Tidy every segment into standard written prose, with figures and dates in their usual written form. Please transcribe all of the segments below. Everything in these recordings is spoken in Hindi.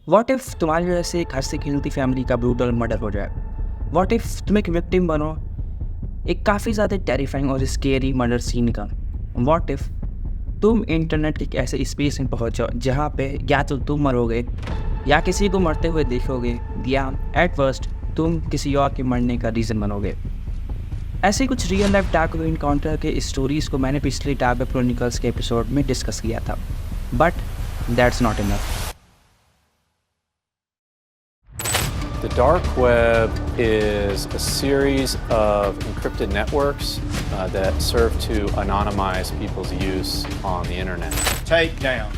व्हाट इफ़ तुम्हारी वजह से एक हँसती खेलती फैमिली का ब्रूटल मर्डर हो जाए? व्हाट इफ़ तुम एक विक्टिम बनो एक काफ़ी ज़्यादा टेरिफाइंग और स्केरी मर्डर सीन का? व्हाट इफ़ तुम इंटरनेट के एक ऐसे स्पेस में पहुँच जाओ जहाँ पे या तो तुम मरोगे या किसी को मरते हुए देखोगे, या एट वर्स्ट तुम किसी और के मरने का रीज़न बनोगे? ऐसे कुछ real life dark web encounter के स्टोरीज़ को मैंने पिछले डार्क वेब क्रॉनिकल्स के एपिसोड में डिस्कस किया था, but that's not enough. The dark web is a series of encrypted networks that serve to anonymize people's use on the internet. Takedown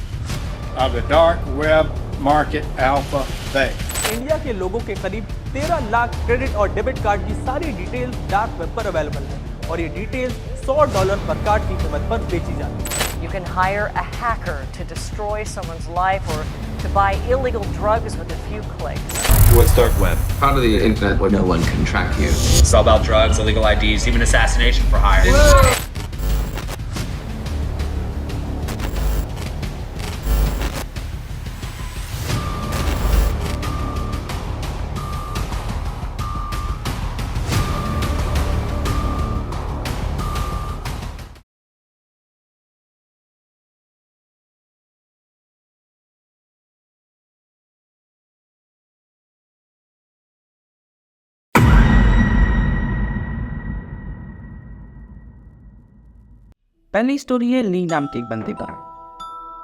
of the dark web market alpha beta. India के लोगों के करीब 13 लाख क्रेडिट और डेबिट कार्ड की सारी डिटेल्स डार्क वेब पर अवेलेबल है और ये डिटेल्स $100 पर कार्ड की कीमत पर बेची जाती है। You can hire a hacker to destroy someone's life or to buy illegal drugs with a few clicks. What's dark web? Part of the internet where no one can track you. It's all about drugs, illegal IDs, even assassination for hire. पहली स्टोरी है ली नाम के एक बंदे का।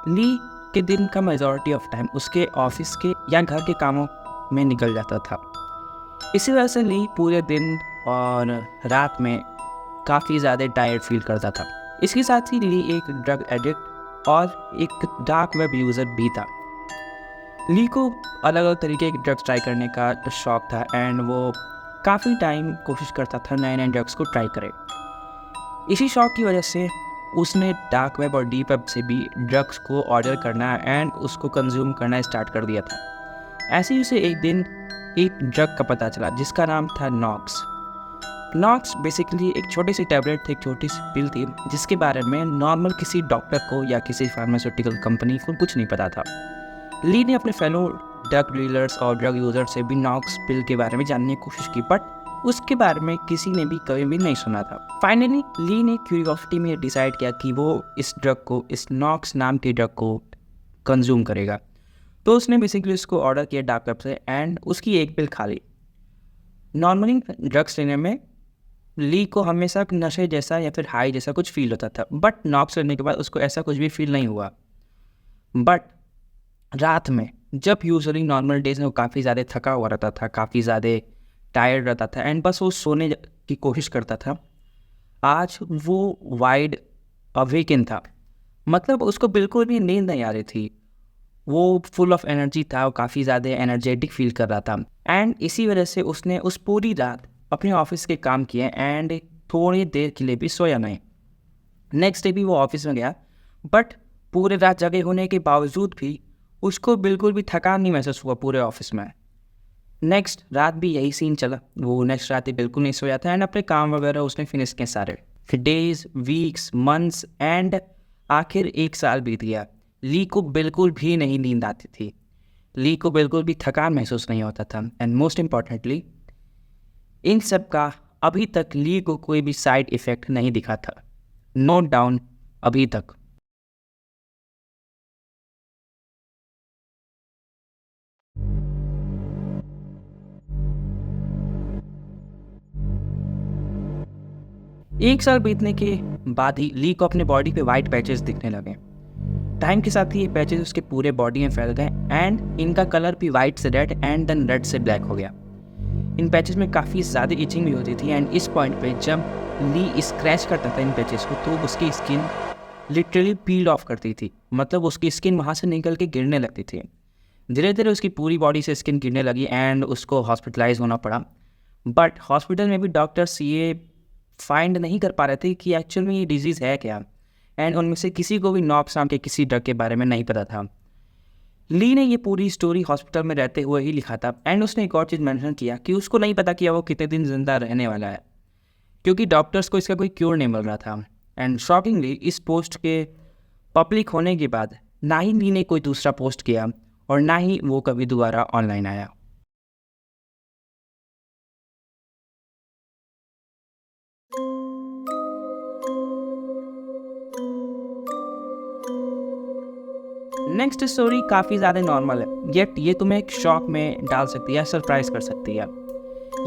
ली के दिन का मेजॉरिटी ऑफ टाइम उसके ऑफिस के या घर के कामों में निकल जाता था। इसी वजह से ली पूरे दिन और रात में काफ़ी ज़्यादा टायर्ड फील करता था। इसके साथ ही ली एक ड्रग एडिक्ट और एक डार्क वेब यूज़र भी था। ली को अलग अलग तरीके के ड्रग्स ट्राई करने का शौक था एंड वो काफ़ी टाइम कोशिश करता था नए नए ड्रग्स को ट्राई करे। इसी शौक की वजह से उसने डार्क वेब और डीप वेब से भी ड्रग्स को ऑर्डर करना एंड उसको कंज्यूम करना स्टार्ट कर दिया था। ऐसे ही उसे एक दिन एक ड्रग का पता चला जिसका नाम था नॉक्स। नॉक्स बेसिकली एक छोटी सी टैबलेट थी, एक छोटी सी पिल थी जिसके बारे में नॉर्मल किसी डॉक्टर को या किसी फार्मास्यूटिकल कंपनी को कुछ नहीं पता था। ली ने अपने फेलो ड्रग डीलर्स और ड्रग यूजर से भी नॉक्स पिल के बारे में जानने की कोशिश की, बट उसके बारे में किसी ने भी कभी भी नहीं सुना था। फाइनली ली ने क्यूरियोसिटी में डिसाइड किया कि वो इस ड्रग को, इस नॉक्स नाम के ड्रग को कंज्यूम करेगा। तो उसने बेसिकली उसको ऑर्डर किया डार्क वेब से एंड उसकी एक पिल खा ली। नॉर्मली ड्रग्स लेने में ली को हमेशा नशे जैसा या फिर हाई जैसा कुछ फील होता था, बट नॉक्स लेने के बाद उसको ऐसा कुछ भी फील नहीं हुआ। बट रात में जब यूजुअली नॉर्मल डेज में वो काफ़ी ज़्यादा थका हुआ रहता था, काफ़ी ज़्यादा टायर्ड रहता था एंड बस वो सोने की कोशिश करता था, आज वो वाइड अवेकन था। मतलब उसको बिल्कुल भी नींद नहीं आ रही थी, वो फुल ऑफ एनर्जी था, वो काफ़ी ज़्यादा एनर्जेटिक फील कर रहा था एंड इसी वजह से उसने उस पूरी रात अपने ऑफिस के काम किए एंड थोड़ी देर के लिए भी सोया नहीं। नेक्स्ट डे भी वो ऑफिस में गया, बट पूरे रात जगे होने के बावजूद भी उसको बिल्कुल भी थकान नहीं महसूस हुआ पूरे ऑफिस में। नेक्स्ट रात भी यही सीन चला, वो नेक्स्ट रात ही बिल्कुल नहीं सोया था एंड अपने काम वगैरह उसने फिनिश किए सारे। फिर डेज, वीक्स, मंथ्स एंड आखिर 1 साल बीत गया। ली को बिल्कुल भी नहीं नींद आती थी, ली को बिल्कुल भी थकान महसूस नहीं होता था एंड मोस्ट इम्पॉर्टेंटली इन सब का अभी तक ली को कोई भी साइड इफ़ेक्ट नहीं दिखा था। नोट डाउन, अभी तक। एक साल बीतने के बाद ही ली को अपने बॉडी पे वाइट पैचेस दिखने लगे। टाइम के साथ ही ये पैचेस उसके पूरे बॉडी में फैल गए एंड इनका कलर भी वाइट से रेड एंड देन रेड से ब्लैक हो गया। इन पैचेस में काफ़ी ज़्यादा इचिंग भी होती थी एंड इस पॉइंट पे जब ली स्क्रैच करता था इन पैचेस को तो उसकी स्किन लिटरली पील ऑफ करती थी, मतलब उसकी स्किन वहाँ से निकल के गिरने लगती थी। धीरे धीरे उसकी पूरी बॉडी से स्किन गिरने लगी एंड उसको हॉस्पिटलाइज होना पड़ा, बट हॉस्पिटल में भी डॉक्टर्स ये फाइंड नहीं कर पा रहे थे कि एक्चुअल में ये डिजीज़ है क्या एंड उनमें से किसी को भी नॉक्स नाम के किसी ड्रग के बारे में नहीं पता था। ली ने ये पूरी स्टोरी हॉस्पिटल में रहते हुए ही लिखा था एंड उसने एक और चीज़ मेंशन किया कि उसको नहीं पता कि वो कितने दिन जिंदा रहने वाला है, क्योंकि डॉक्टर्स को इसका कोई क्योर नहीं मिल रहा था। एंड शॉकिंगली इस पोस्ट के पब्लिक होने के बाद ना ही ली ने कोई दूसरा पोस्ट किया और ना ही वो कभी दोबारा ऑनलाइन आया। नेक्स्ट स्टोरी काफ़ी ज़्यादा नॉर्मल है, येट ये तुम्हें एक शॉक में डाल सकती है, सरप्राइज कर सकती है।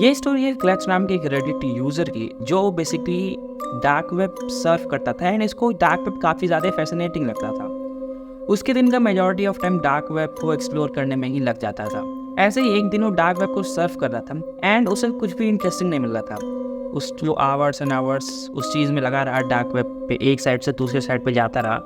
ये स्टोरी है क्लच नाम के एक रेडिट यूज़र की, जो बेसिकली डार्क वेब सर्फ करता था एंड इसको डार्क वेब काफ़ी ज़्यादा फैसिनेटिंग लगता था। उसके दिन का majority of time dark web को एक्सप्लोर करने में ही लग जाता था। ऐसे ही एक दिन वो डार्क वेब को सर्फ कर रहा था एंड उसे कुछ भी इंटरेस्टिंग नहीं मिल रहा था। वो आवर्स एंड आवर्स उस चीज़ में लगा रहा, डार्क वेब पे एक साइड से दूसरे साइड पे जाता रहा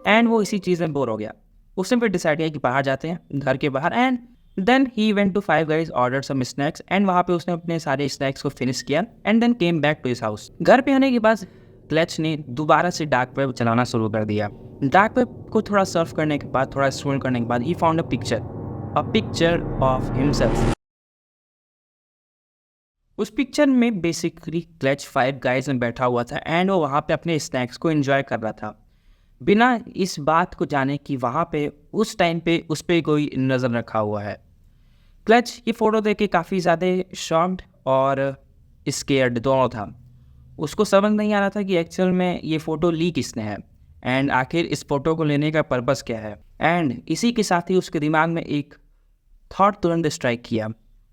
एंड वो इसी चीज़ में बोर हो गया। उसने फिर डिसाइड किया कि बाहर जाते हैं, घर के बाहर, and then he went to Five Guys, order some snacks and वहाँ पे उसने अपने सारे स्नैक्स को फिनिश किया and then came back to his house. घर पे आने के बाद क्लच ने दोबारा से डार्क वेब चलाना शुरू कर दिया। डार्क वेब को थोड़ा सर्फ करने के बाद, थोड़ा स्क्रॉल करने के बाद, he found a picture of himself. उस पिक्चर में बेसिकली क्लच 5 गाइज में बैठा हुआ था एंड वो वहाँ पे अपने स्नैक्स को एंजॉय कर रहा था, बिना इस बात को जाने कि वहाँ पे उस टाइम पे उस पर कोई नज़र रखा हुआ है। क्लच ये फ़ोटो देख के काफ़ी ज़्यादा शॉक्ड और स्केयर्ड दोनों था। उसको समझ नहीं आ रहा था कि एक्चुअल में ये फ़ोटो ली किसने है एंड आखिर इस फ़ोटो को लेने का पर्पस क्या है। एंड इसी के साथ ही उसके दिमाग में एक थॉट तुरंत स्ट्राइक किया,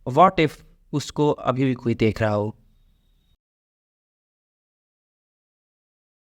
व्हाट इफ़ उसको अभी भी कोई देख रहा हो।